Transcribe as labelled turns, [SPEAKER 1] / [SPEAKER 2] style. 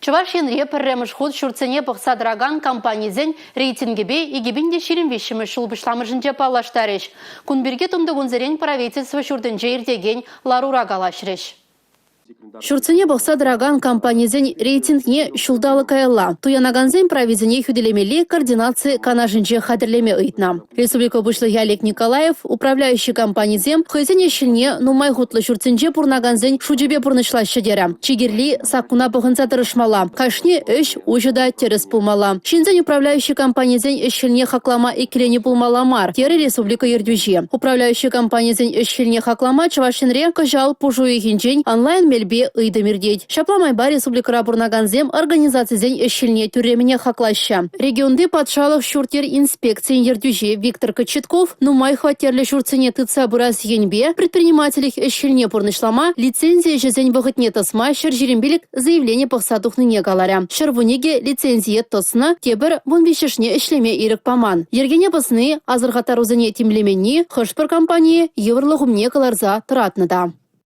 [SPEAKER 1] Чувашинре пірреміш худ шурцене бұқсадыраган компанизен рейтингебе егебінде шерінвешімі шылбышламышынже палаштарыш. Күнберге тұнды күнзерен правительство шурдынже ердеген ларура галашырыш. Шурцене бұқсадыраган компанизен рейтингне шулдалы кайылла. Туянаганзен проведение хүделемели координации канажынже хадірлеме ұйтна. Республика бұшлығы Олег Николаев, управляющий компанизем, хызене шілне нумай хутлы шурценже пурнаганзен шуджебе пурнышлашы дері. Чигерли сакуна бұғынса тұрышмала. Кашне үш ұжыда теріс пулмала. Шинзен управляющий компанизен шілне хаклама екілені пулмаламар. Тері республика ердюжи. Управляющий компанизен шілне хаклама Чувашинре кажал пужуы хинжен онлайн мельбе ыйдымирдеть. Шапламайба республикара бурнаганзем организациязен эшелне тюремене хаклаща. Регионды патшалық шуртер инспекции ердюже Виктор Кочетков нумай хватерлі шурцене тыца бурас енбе предпринимателях эшелне пурнышлама лицензия жезен вғытне тасма шаржирембелік заявление пақсатухныне галаря. Шарвунеге лицензия тосына тебір вунбешешне эшлеме ирік паман. Ергене пасны азырғатарузыне тимлемени хышпыр компания еврлығымне каларза тұратныда.